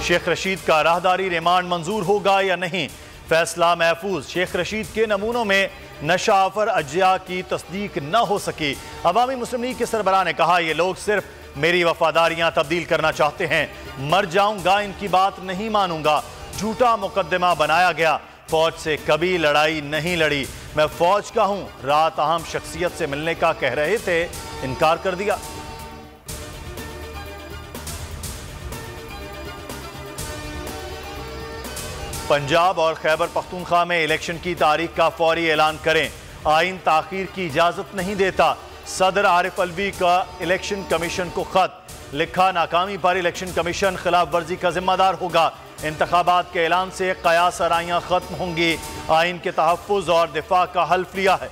शेख रशीद का राहदारी रिमांड मंजूर होगा या नहीं, फैसला महफूज। शेख रशीद के नमूनों में नशा आफर अज्जा की तस्दीक न हो सकी। अवामी मुस्लिम लीग के सरबराह ने कहा, ये लोग सिर्फ मेरी वफादारियां तब्दील करना चाहते हैं, मर जाऊंगा इनकी बात नहीं मानूंगा। झूठा मुकदमा बनाया गया, फौज से कभी लड़ाई नहीं लड़ी, मैं फौज का हूं, रात अहम शख्सियत से मिलने का कह रहे थे, इनकार कर दिया। पंजाब और खैबर पख्तूनख्वा में इलेक्शन की तारीख का फौरी ऐलान करें, आइन ताखीर की इजाजत नहीं देता। सदर आरिफ अलवी का इलेक्शन कमीशन को खत लिखा, नाकामी पर इलेक्शन कमीशन खिलाफ वर्जी का जिम्मेदार होगा। इंतखाबात के ऐलान से कयास आराइयां खत्म होंगी, आइन के तहफ्फुज और दिफा का हल्फ लिया है।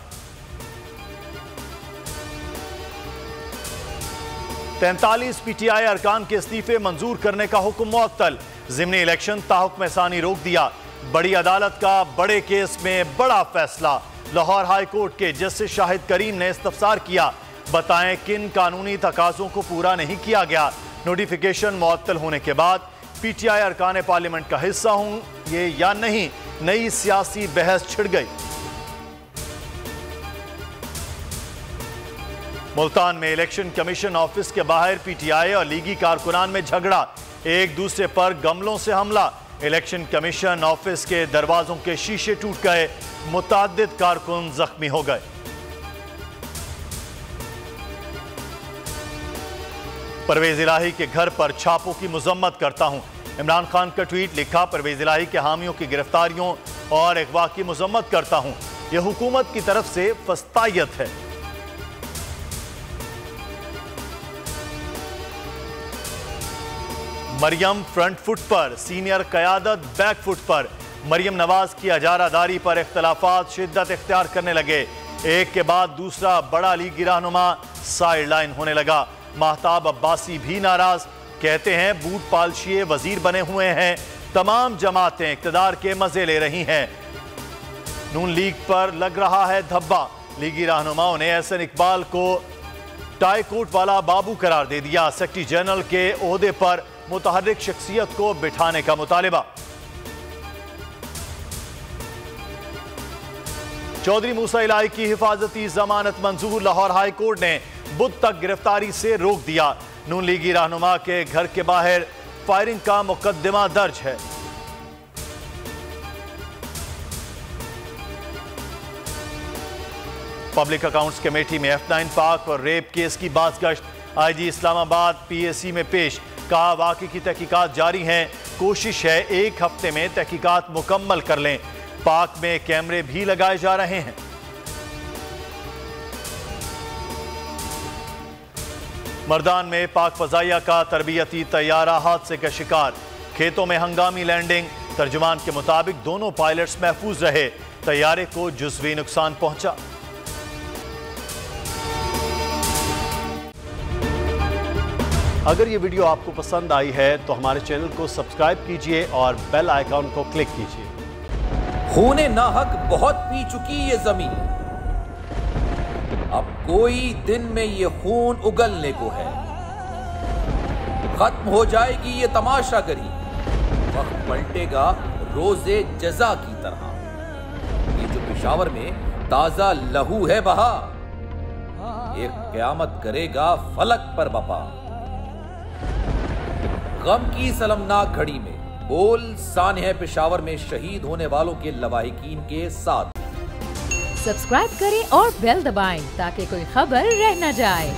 43 पीटीआई अरकान के इस्तीफे मंजूर करने का हुक्म मुअत्तल, ज़िमनी इलेक्शन ताहुक्म सानी रोक दिया। बड़ी अदालत का बड़े केस में बड़ा फैसला, लाहौर हाई कोर्ट के जस्टिस शाहिद करीम ने इस्तफसार किया, बताएं किन कानूनी तकाज़ों को पूरा नहीं किया गया। नोटिफिकेशन मुअत्तल होने के बाद पीटीआई अरकान पार्लियामेंट का हिस्सा हूं ये या नहीं, नई सियासी बहस छिड़ गई। मुल्तान में इलेक्शन कमीशन ऑफिस के बाहर पीटीआई और लीगी कारकुनान में झगड़ा, एक दूसरे पर गमलों से हमला। इलेक्शन कमीशन ऑफिस के दरवाजों के शीशे टूट गए, मुताद्दिद कारकुन जख्मी हो गए। परवेज इलाही के घर पर छापों की मजम्मत करता हूं, इमरान खान का ट्वीट लिखा, परवेज इलाही के हामियों की गिरफ्तारियों और अगवा की मजम्मत करता हूं, यह हुकूमत की तरफ से फस्तायत है। मरियम फ्रंट फुट पर, सीनियर कयादत बैक फुट पर। मरियम नवाज की अजारादारी पर इख्तलाफात शिद्दत इख्तियार करने लगे, एक के बाद दूसरा बड़ा लीगी रहनुमा साइड लाइन होने लगा। महताब अब्बासी भी नाराज, कहते हैं बूट पालशिए वजीर बने हुए हैं, तमाम जमातें इख्तिदार के मजे ले रही हैं। नून लीग पर लग रहा है धब्बा, लीगी रहनुमाओं ने एहसन इकबाल को टाई कोट वाला बाबू करार दे दिया। सेक्रेटरी जनरल के ओहदे पर मुतहर्रिक शख्सियत को बिठाने का मुतालिबा। चौधरी मूसा इलाही की हिफाजती जमानत मंजूर, लाहौर हाई कोर्ट ने बुध तक गिरफ्तारी से रोक दिया। नून लीगी रहनुमा के घर के बाहर फायरिंग का मुकदमा दर्ज है। पब्लिक अकाउंट्स कमेटी में F9 पाक और रेप केस की बाज़गश्त, आईजी इस्लामाबाद PAC में पेश, कहा वाक़ई की तहकीकात जारी हैं, कोशिश है एक हफ्ते में तहकीकात मुकम्मल कर लें। पाक में कैमरे भी लगाए जा रहे हैं। मर्दान में पाक फजाइया का तरबियती तैयारा हादसे का शिकार, खेतों में हंगामी लैंडिंग, तर्जुमान के मुताबिक दोनों पायलट्स महफूज रहे, तैयारे को जुज़वी नुकसान पहुंचा। अगर ये वीडियो आपको पसंद आई है तो हमारे चैनल को सब्सक्राइब कीजिए और बेल आइकॉन को क्लिक कीजिए। खूने नाहक बहुत पी चुकी ये जमीन, अब कोई दिन में ये खून उगलने को है। खत्म हो जाएगी ये तमाशागरी, वक्त पलटेगा रोजे जजा की तरह। ये जो पेशावर में ताजा लहू है बहा, एक क़यामत करेगा फलक पर बपा। गम की सलमनाक घड़ी में बोल सानह पेशावर में शहीद होने वालों के लवाहिकीन के साथ। सब्सक्राइब करें और बेल दबाएं ताकि कोई खबर रह न जाए।